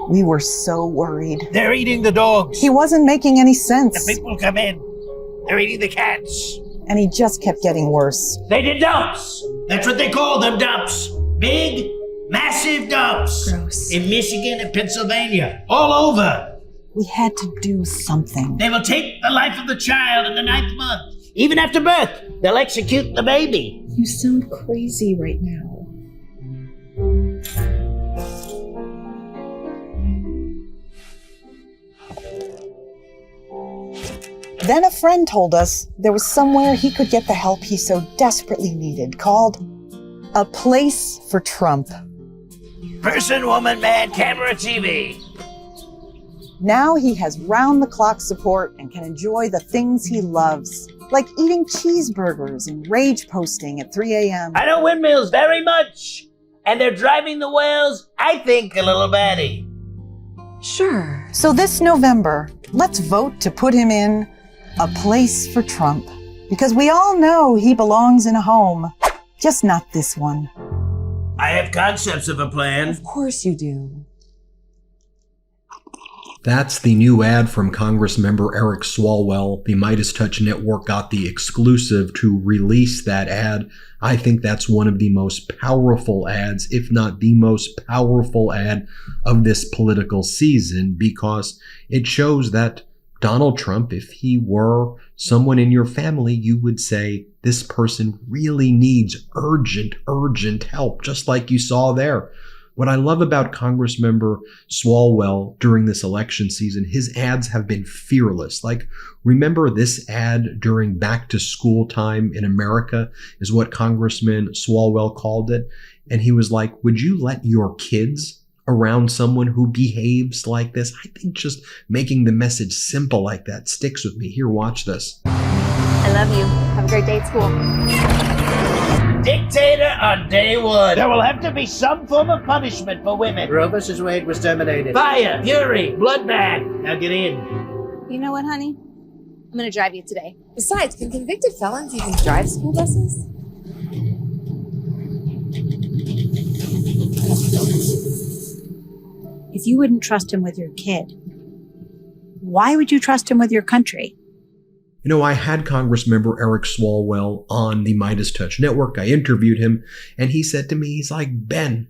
We were so worried. They're eating the dogs. He wasn't making any sense. The people come in. They're eating the cats. And he just kept getting worse. They did dumps. That's what they call them, dumps. Big, massive dumps. Gross. In Michigan and Pennsylvania. All over. We had to do something. They will take the life of the child in the 9th month. Even after birth, they'll execute the baby. You sound crazy right now. Then a friend told us there was somewhere he could get the help he so desperately needed, called A Place for Trump. Person, woman, man, camera, TV. Now he has round-the-clock support and can enjoy the things he loves, like eating cheeseburgers and rage posting at 3 a.m. I know windmills very much, and they're driving the whales, I think, a little batty. Sure. So this November, let's vote to put him in A Place for Trump, because we all know he belongs in a home, just not this one. I have concepts of a plan. Of course you do. That's the new ad from Congressmember Eric Swalwell. The MeidasTouch Network got the exclusive to release that ad. I think that's one of the most powerful ads, if not the most powerful ad of this political season, because it shows that Donald Trump, if he were someone in your family, you would say this person really needs urgent help, just like you saw there. What I love about Congressmember Swalwell during this election season, his ads have been fearless. Like, remember this ad during back to school time in America is what Congressman Swalwell called it. And he was like, would you let your kids around someone who behaves like this? I think just making the message simple like that sticks with me. Here, watch this. I love you. Have a great day at school. Dictator on day one. There will have to be some form of punishment for women. Roe vs. Wade was terminated. Fire, fury, bloodbath. Now get in. You know what, honey? I'm gonna drive you today. Besides, can convicted felons even drive school buses? If you wouldn't trust him with your kid, why would you trust him with your country? You know, I had Congressmember Eric Swalwell on the MeidasTouch Network. I interviewed him, and he said to me, he's like, Ben,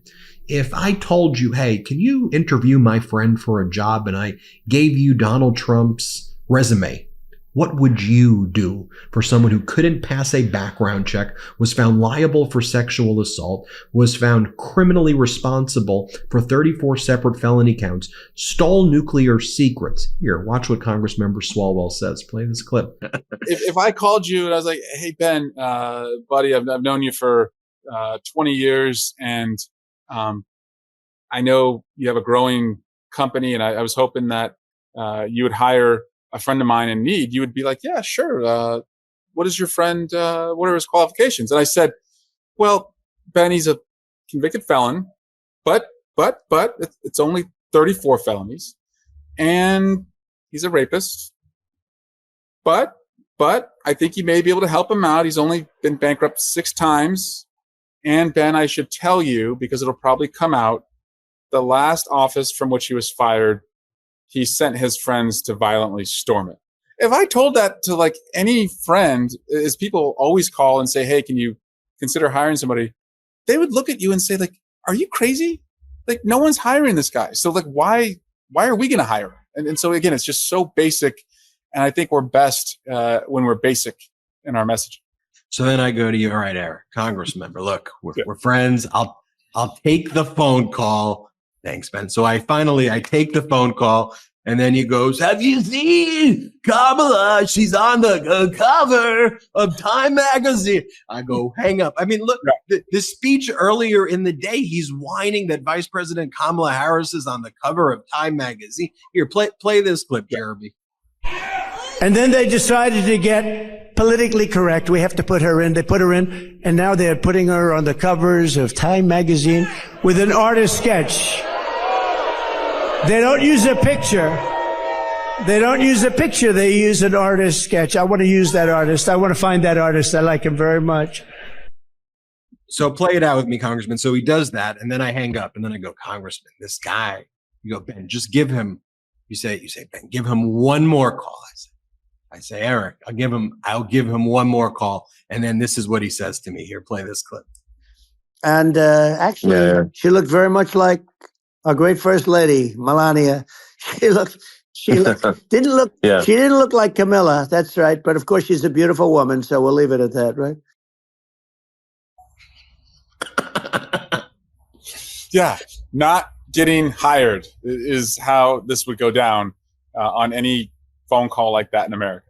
if I told you, hey, can you interview my friend for a job, and I gave you Donald Trump's resume, what would you do for someone who couldn't pass a background check, was found liable for sexual assault, was found criminally responsible for 34 separate felony counts, stole nuclear secrets? Here, watch what Congressmember Swalwell says. Play this clip. if I called you and I was like, hey, Ben, buddy, I've known you for 20 years, and I know you have a growing company, and I was hoping that you would hire a friend of mine in need, you would be like, yeah, sure. What is your friend, what are his qualifications? And I said, well, Ben, he's a convicted felon, but it's only 34 felonies, and he's a rapist. But I think you may be able to help him out. He's only been bankrupt 6 times. And Ben, I should tell you, because it'll probably come out, the last office from which he was fired, he sent his friends to violently storm it. If I told that to like any friend, as people always call and say, hey, can you consider hiring somebody? They would look at you and say, like, are you crazy? Like, no one's hiring this guy. So like, why are we going to hire him? And so again, it's just so basic. And I think we're best when we're basic in our messaging. So then I go to you. All right, Eric, Congressmember, look, we're friends. I'll take the phone call. Thanks, Ben. So I take the phone call, and then he goes, have you seen Kamala? She's on the cover of Time magazine. I go, hang up. I mean, look, the speech earlier in the day, he's whining that Vice President Kamala Harris is on the cover of Time magazine. Here, play this clip, Jeremy. And then they decided to get politically correct. We have to put her in. They put her in, and now they're putting her on the covers of Time magazine with an artist sketch. They don't use a picture. They don't use a picture. They use an artist sketch. I want to use that artist. I want to find that artist. I like him very much. So play it out with me, Congressman. So he does that, and then I hang up, and then I go, Congressman, this guy, You go, Ben, just give him, you say, Ben, give him one more call. I say, Eric, I'll give him one more call. And then this is what he says to me. Here, play this clip. And actually, she looked very much like our great first lady, Melania. She didn't look like Camilla. That's right. But of course, she's a beautiful woman. So we'll leave it at that, right? Yeah, not getting hired is how this would go down on any phone call like that in America.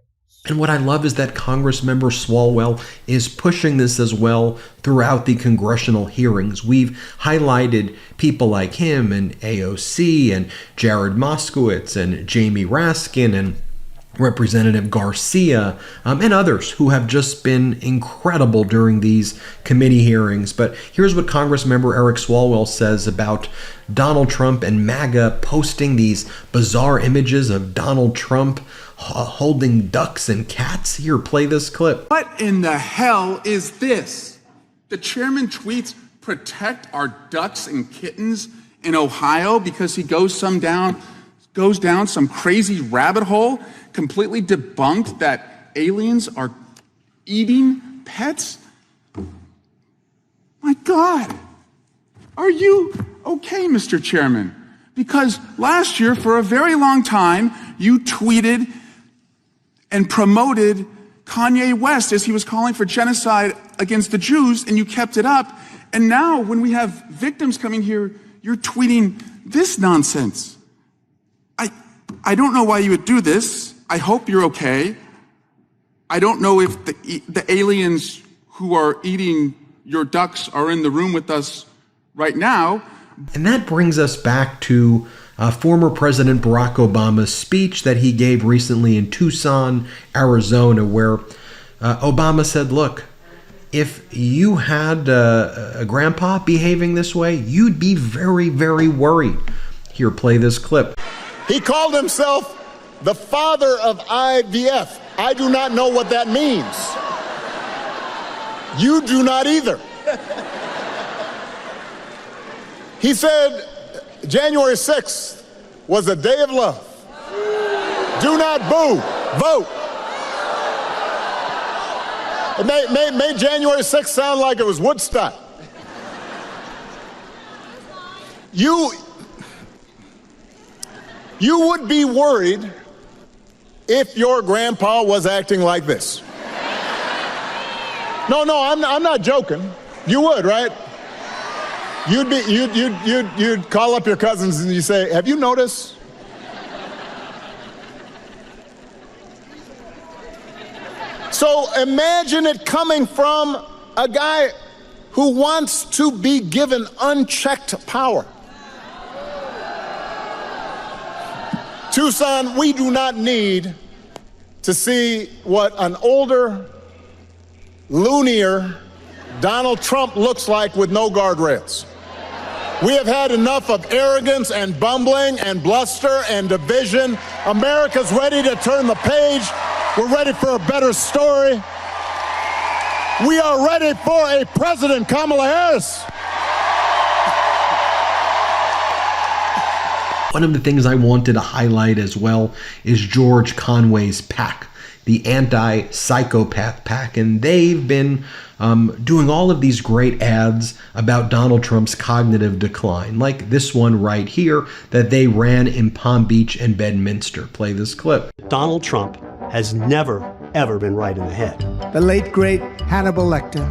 And what I love is that Congressmember Swalwell is pushing this as well throughout the congressional hearings. We've highlighted people like him and AOC and Jared Moskowitz and Jamie Raskin and Representative Garcia and others who have just been incredible during these committee hearings. But here's what Congressmember Eric Swalwell says about Donald Trump and MAGA posting these bizarre images of Donald Trump holding ducks and cats. Here, play this clip. What in the hell is this? The chairman tweets, protect our ducks and kittens in Ohio because he goes down some crazy rabbit hole, completely debunked that aliens are eating pets? My God, are you okay, Mr. Chairman? Because last year, for a very long time, you tweeted and promoted Kanye West as he was calling for genocide against the Jews, and you kept it up. And now, when we have victims coming here, you're tweeting this nonsense. I don't know why you would do this. I hope you're okay. I don't know if the aliens who are eating your ducks are in the room with us right now. And that brings us back to former President Barack Obama's speech that he gave recently in Tucson, Arizona, where Obama said, look, if you had a grandpa behaving this way, you'd be very, very worried. Here, play this clip. He called himself the father of IVF. I do not know what that means. You do not either. He said January 6th was a day of love. Do not boo, vote. It made January 6th sound like it was Woodstock. You would be worried if your grandpa was acting like this. No, I'm not joking. You would, right? You'd call up your cousins and you say, have you noticed? So imagine it coming from a guy who wants to be given unchecked power. Tucson, we do not need to see what an older, loonier Donald Trump looks like with no guardrails. We have had enough of arrogance and bumbling and bluster and division. America's ready to turn the page. We're ready for a better story. We are ready for a President, Kamala Harris. One of the things I wanted to highlight as well is George Conway's PAC, the Anti-Psychopath PAC, and they've been doing all of these great ads about Donald Trump's cognitive decline, like this one right here that they ran in Palm Beach and Bedminster. Play this clip. Donald Trump has never, ever been right in the head. The late, great Hannibal Lecter.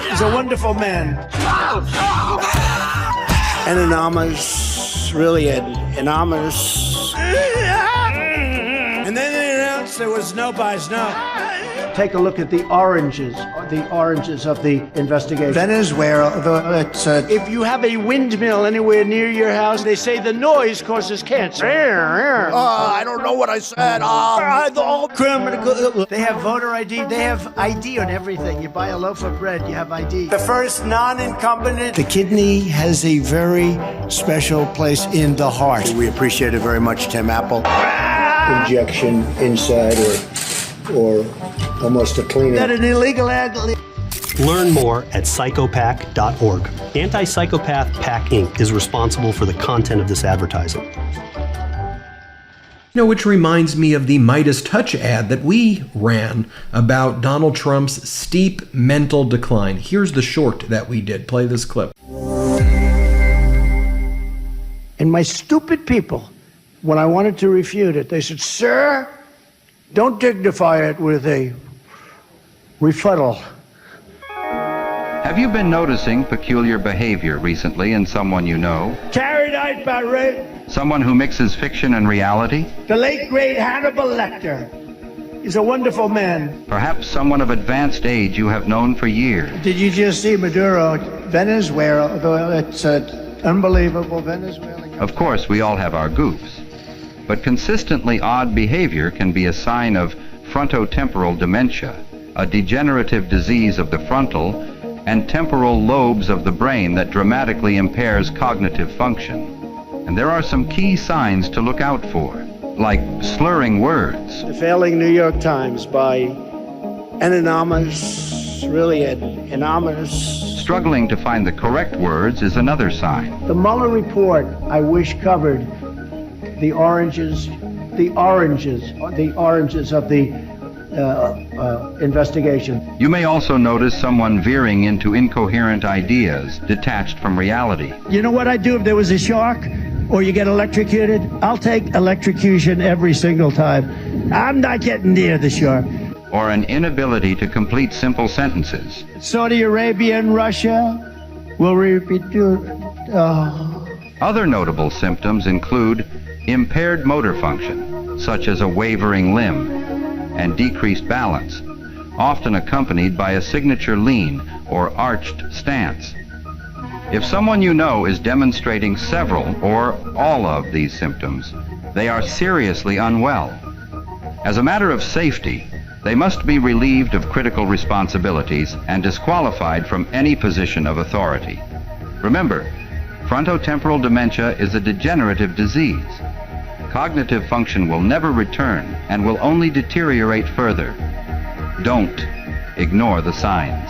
He's a wonderful man. An enormous, really an enormous. And then they announced there was no buys, no. Take a look at the oranges of the investigation. Venezuela, if you have a windmill anywhere near your house, they say the noise causes cancer. I don't know what I said. They have voter ID. They have ID on everything. You buy a loaf of bread, you have ID. The first non-incumbent. The kidney has a very special place in the heart. We appreciate it very much, Tim Apple. Injection inside or almost a cleaner. That an illegal ad? Learn more at psychopac.org. Anti-Psychopath PAC Inc. is responsible for the content of this advertising. Which reminds me of the MeidasTouch ad that we ran about Donald Trump's steep mental decline. Here's the short that we did. Play this clip. And my stupid people, when I wanted to refute it, they said, "Sir, don't dignify it with a rebuttal." Have you been noticing peculiar behavior recently in someone you know? Carried out by rape. Someone who mixes fiction and reality? The late, great Hannibal Lecter. He's a wonderful man. Perhaps someone of advanced age you have known for years. Did you just see Maduro, Venezuela? It's unbelievable, Venezuela. Of course, we all have our goofs. But consistently odd behavior can be a sign of frontotemporal dementia, a degenerative disease of the frontal and temporal lobes of the brain that dramatically impairs cognitive function. And there are some key signs to look out for, like slurring words. The failing New York Times by anonymous, really anonymous. Struggling to find the correct words is another sign. The Mueller report, I wish, covered the oranges of the investigation. You may also notice someone veering into incoherent ideas, detached from reality. You know what I'd do if there was a shark or you get electrocuted? I'll take electrocution every single time. I'm not getting near the shark. Or an inability to complete simple sentences. Saudi Arabia and Russia will repeat. Other notable symptoms include impaired motor function, such as a wavering limb, and decreased balance, often accompanied by a signature lean or arched stance. If someone you know is demonstrating several or all of these symptoms, they are seriously unwell. As a matter of safety, they must be relieved of critical responsibilities and disqualified from any position of authority. Remember, frontotemporal dementia is a degenerative disease. Cognitive function will never return and will only deteriorate further. Don't ignore the signs.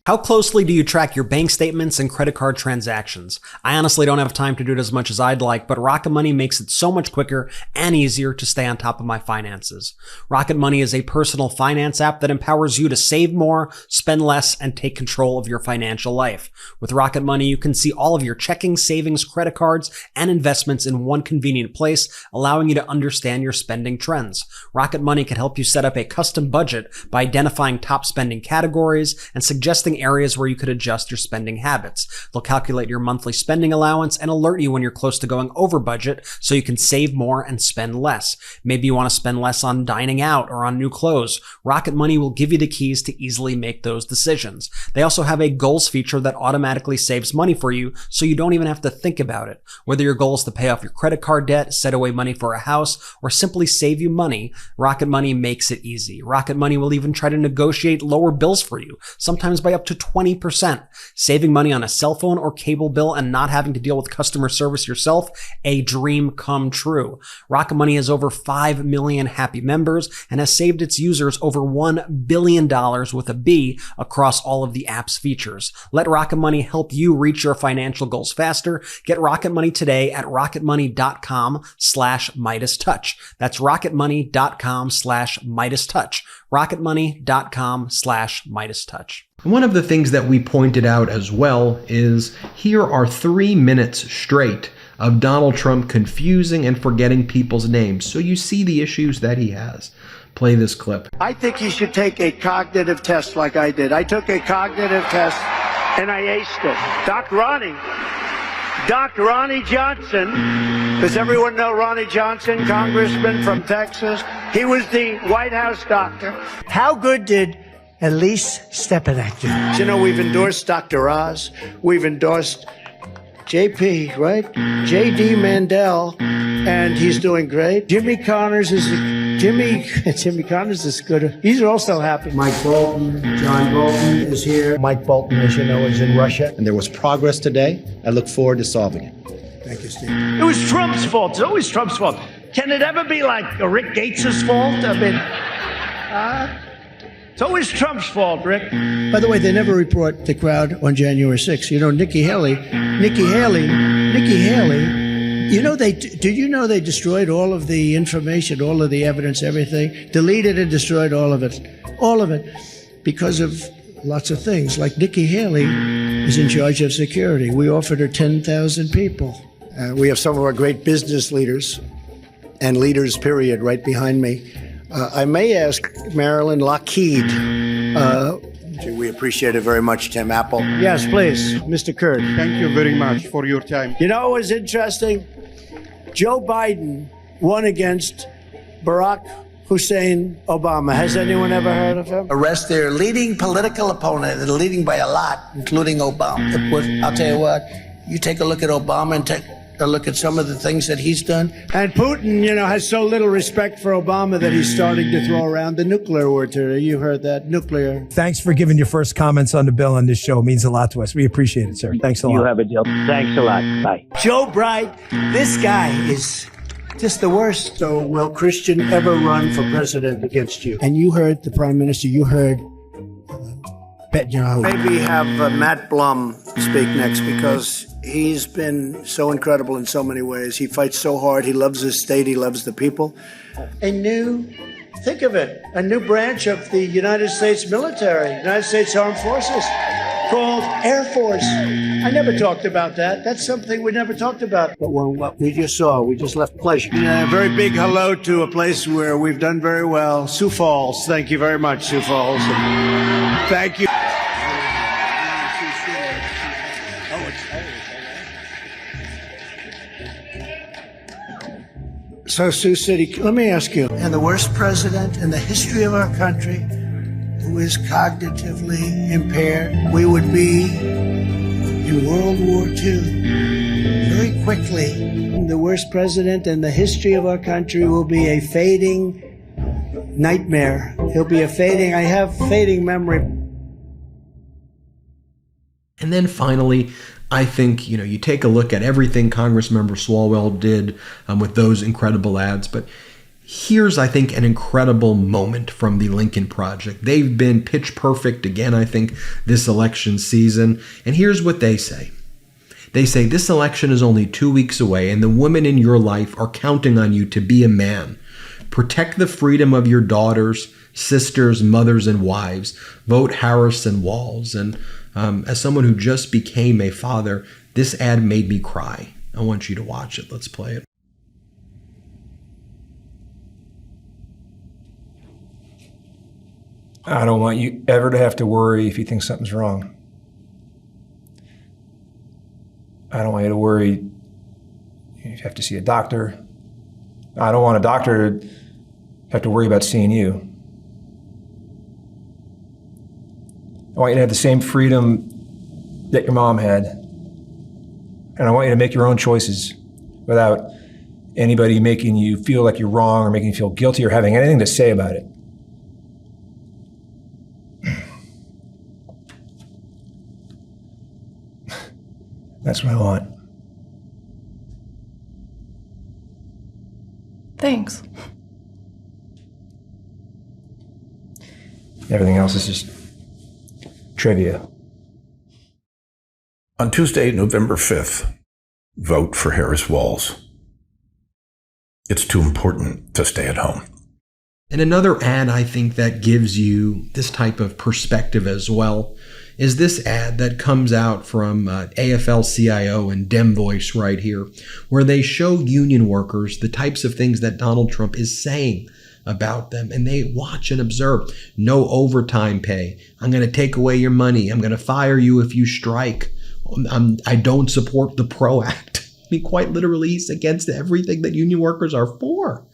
How closely do you track your bank statements and credit card transactions? I honestly don't have time to do it as much as I'd like, but Rocket Money makes it so much quicker and easier to stay on top of my finances. Rocket Money is a personal finance app that empowers you to save more, spend less, and take control of your financial life. With Rocket Money, you can see all of your checking, savings, credit cards, and investments in one convenient place, allowing you to understand your spending trends. Rocket Money can help you set up a custom budget by identifying top spending categories and suggesting areas where you could adjust your spending habits. They'll calculate your monthly spending allowance and alert you when you're close to going over budget so you can save more and spend less. Maybe you want to spend less on dining out or on new clothes. Rocket Money will give you the keys to easily make those decisions. They also have a goals feature that automatically saves money for you so you don't even have to think about it. Whether your goal is to pay off your credit card debt, set away money for a house, or simply save you money, Rocket Money makes it easy. Rocket Money will even try to negotiate lower bills for you, sometimes by up to 20%. Saving money on a cell phone or cable bill and not having to deal with customer service yourself, a dream come true. Rocket Money has over 5 million happy members and has saved its users over $1 billion with a B across all of the app's features. Let Rocket Money help you reach your financial goals faster. Get Rocket Money today at rocketmoney.com/MeidasTouch. That's rocketmoney.com/MeidasTouch. rocketmoney.com/MeidasTouch. One of the things that we pointed out as well is here are 3 minutes straight of Donald Trump confusing and forgetting people's names. So you see the issues that he has. Play this clip. I think you should take a cognitive test like I did. I took a cognitive test and I aced it. Doc Ronnie Johnson. Does everyone know Ronnie Johnson, congressman from Texas? He was the White House doctor. How good did Elise Stepanek do? You know, we've endorsed Dr. Oz. We've endorsed JP, right? JD Mandel, and he's doing great. Jimmy Connors is good. These are all still happy. Mike Bolton, John Bolton is here. Mike Bolton, as you know, is in Russia. And there was progress today. I look forward to solving it. Thank you, Steve. It was Trump's fault. It's always Trump's fault. Can it ever be like Rick Gates' fault? I mean, it's always Trump's fault, Rick. By the way, they never report the crowd on January 6th. You know, Nikki Haley, you know, did you know they destroyed all of the information, all of the evidence, everything? Deleted and destroyed all of it, because of lots of things. Like Nikki Haley is in charge of security. We offered her 10,000 people. We have some of our great business leaders and leaders, period, right behind me. I may ask Marilyn Lockheed. We appreciate it very much, Tim Apple. Yes, please, Mr. Kurt. Thank you very much for your time. You know what was interesting? Joe Biden won against Barack Hussein Obama. Has anyone ever heard of him? Arrest their leading political opponent, and leading by a lot, including Obama. I'll tell you what, you take a look at Obama and take a look at some of the things that he's done. And Putin, you know, has so little respect for Obama that he's starting to throw around the nuclear word today. You heard that, nuclear. Thanks for giving your first comments on the bill on this show. It means a lot to us. We appreciate it, sir. Thanks a lot. You have a deal. Thanks a lot. Bye. Joe Bright, this guy is just the worst. So will Christian ever run for president against you? And you heard the prime minister, you heard Maybe have Matt Blum speak next, because he's been so incredible in so many ways. He fights so hard. He loves his state. He loves the people. Think of it, a new branch of the United States military, United States Armed Forces, called Air Force. I never talked about that. That's something we never talked about. But what we just saw, we just left pleasure. A very big hello to a place where we've done very well, Sioux Falls. Thank you very much, Sioux Falls. Thank you. So, Sioux City, let me ask you, and the worst president in the history of our country who is cognitively impaired, we would be in World War II very quickly. The worst president in the history of our country will be a fading nightmare. He'll be I have fading memory. And then finally, I think, you take a look at everything Congressmember Swalwell did with those incredible ads, but here's, I think, an incredible moment from the Lincoln Project. They've been pitch perfect again, I think, this election season. And here's what they say. They say, this election is only 2 weeks away, and the women in your life are counting on you to be a man. Protect the freedom of your daughters, sisters, mothers, and wives. Vote Harris and Walz. And as someone who just became a father, this ad made me cry. I want you to watch it. Let's play it. I don't want you ever to have to worry if you think something's wrong. I don't want you to worry if you have to see a doctor. I don't want a doctor to have to worry about seeing you. I want you to have the same freedom that your mom had. And I want you to make your own choices without anybody making you feel like you're wrong or making you feel guilty or having anything to say about it. That's what I want. Thanks. Everything else is just trivia. On Tuesday, November 5th, vote for Harris Walz. It's too important to stay at home. And another ad I think that gives you this type of perspective as well is this ad that comes out from AFL-CIO and Dem Voice right here, where they show union workers the types of things that Donald Trump is saying about them, and they watch and observe. No overtime pay. I'm going to take away your money. I'm going to fire you if you strike. I don't support the PRO Act. I mean, quite literally, he's against everything that union workers are for.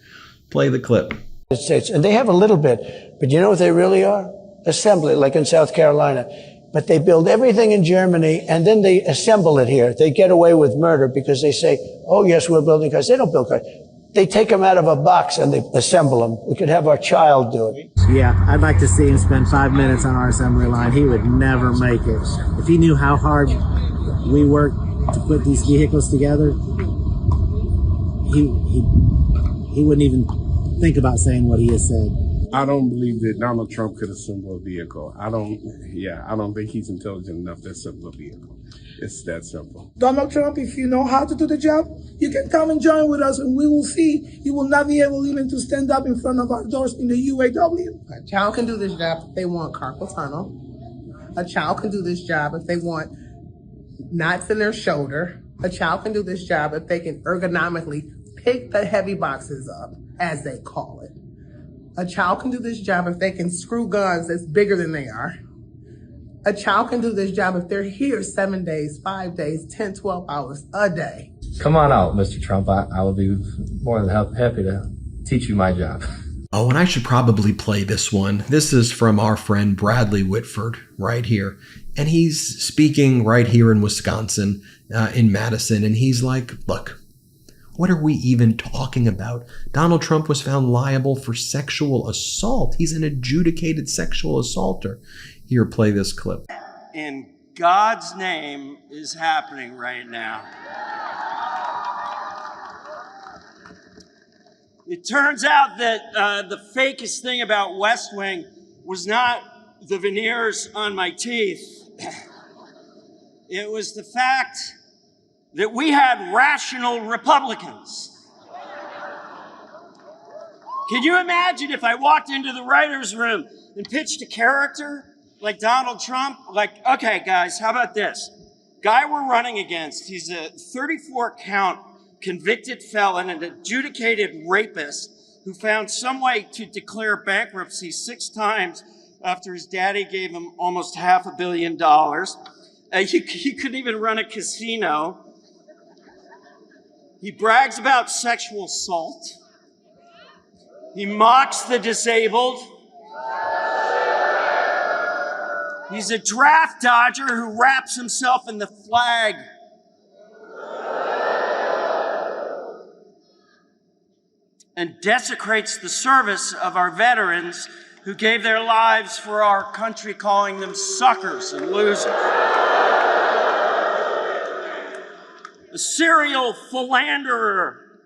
Play the clip. States, and they have a little bit, but you know what they really are? Assembly, like in South Carolina. But they build everything in Germany, and then they assemble it here. They get away with murder because they say, oh, yes, we're building cars. They don't build cars. They take them out of a box and they assemble them. We could have our child do it. Yeah, I'd like to see him spend 5 minutes on our assembly line. He would never make it. If he knew how hard we work, to put these vehicles together, he wouldn't even think about saying what he has said. I don't believe that Donald Trump could assemble a vehicle. I don't think he's intelligent enough to assemble a vehicle. It's that simple. Donald Trump, if you know how to do the job, you can come and join with us and we will see. You will not be able even to stand up in front of our doors in the UAW. A child can do this job if they want carpal tunnel. A child can do this job if they want knots in their shoulder. A child can do this job if they can ergonomically pick the heavy boxes up, as they call it. A child can do this job if they can screw guns that's bigger than they are. A child can do this job if they're here 7 days, 5 days, 10, 12 hours a day. Come on out, Mr. Trump. I will be more than happy to teach you my job. Oh, and I should probably play this one. This is from our friend Bradley Whitford right here. And he's speaking right here in Wisconsin, in Madison. And he's like, look, what are we even talking about? Donald Trump was found liable for sexual assault. He's an adjudicated sexual assaulter. Here, play this clip. In God's name is happening right now. It turns out that the fakest thing about West Wing was not the veneers on my teeth. It was the fact that we had rational Republicans. Can you imagine if I walked into the writer's room and pitched a character like Donald Trump? Like, okay, guys, how about this? Guy we're running against, he's a 34-count convicted felon and adjudicated rapist who found some way to declare bankruptcy 6 times after his daddy gave him almost $500 million. He couldn't even run a casino. He brags about sexual assault. He mocks the disabled. He's a draft dodger who wraps himself in the flag. And desecrates the service of our veterans who gave their lives for our country, calling them suckers and losers. A serial philanderer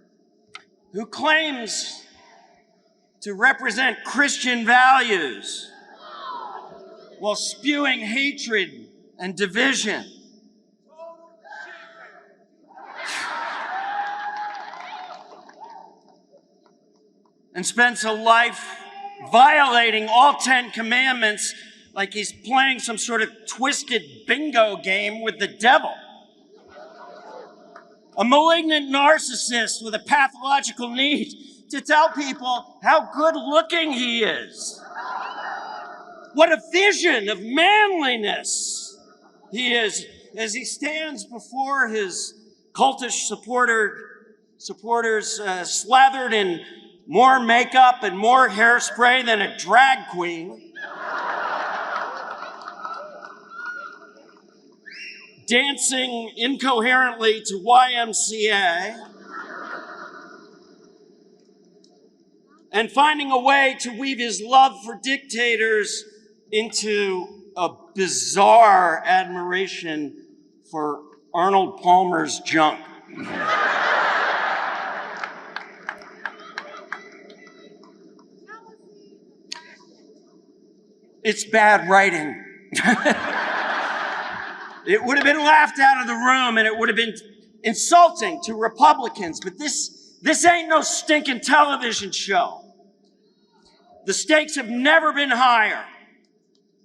who claims to represent Christian values while spewing hatred and division. And spends a life violating all 10 commandments like he's playing some sort of twisted bingo game with the devil. A malignant narcissist with a pathological need to tell people how good looking he is. What a vision of manliness he is as he stands before his cultish supporters slathered in more makeup and more hairspray than a drag queen. Dancing incoherently to YMCA. And finding a way to weave his love for dictators into a bizarre admiration for Arnold Palmer's junk. It's bad writing. It would have been laughed out of the room and it would have been insulting to Republicans, but this ain't no stinking television show. The stakes have never been higher.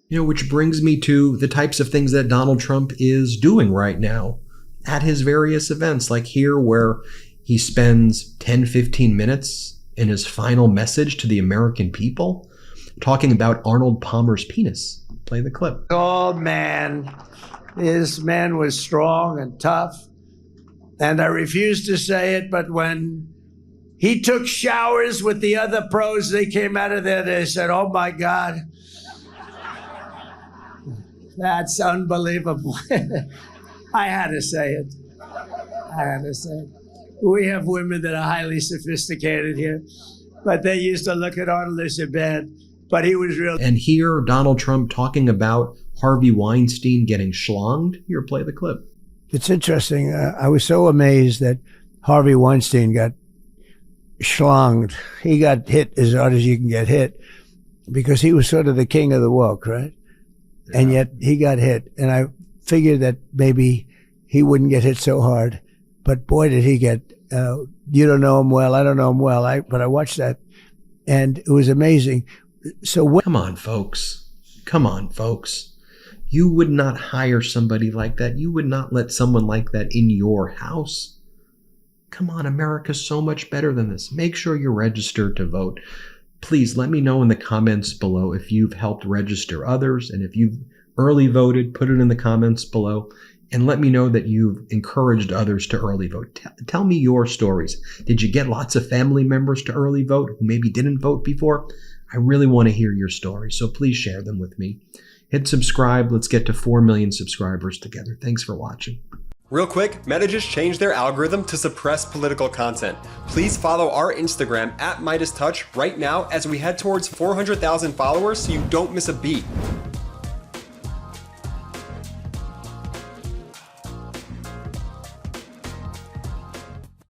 You know, which brings me to the types of things that Donald Trump is doing right now at his various events, like here where he spends 10, 15 minutes in his final message to the American people talking about Arnold Palmer's penis. Play the clip. Old man. This man was strong and tough. And I refuse to say it, but when he took showers with the other pros, they came out of there, they said, oh my God. That's unbelievable. I had to say it. We have women that are highly sophisticated here, but they used to look at Arnold as a bad, but he was real. And here, Donald Trump talking about Harvey Weinstein getting schlonged. Here, play the clip. It's interesting. I was so amazed that Harvey Weinstein got schlonged. He got hit as hard as you can get hit because he was sort of the king of the woke, right? Yeah. And yet he got hit. And I figured that maybe he wouldn't get hit so hard. But boy, did he get, you don't know him well. I don't know him well. But I watched that and it was amazing. So come on, folks. Come on, folks. You would not hire somebody like that. You would not let someone like that in your house. Come on, America's so much better than this. Make sure you're registered to vote. Please let me know in the comments below if you've helped register others, and if you've early voted, put it in the comments below. And let me know that you've encouraged others to early vote. Tell me your stories. Did you get lots of family members to early vote who maybe didn't vote before? I really want to hear your stories, so please share them with me. Hit subscribe. Let's get to 4 million subscribers together. Thanks for watching. Real quick, Meta just changed their algorithm to suppress political content. Please follow our Instagram @MeidasTouch right now as we head towards 400,000 followers so you don't miss a beat.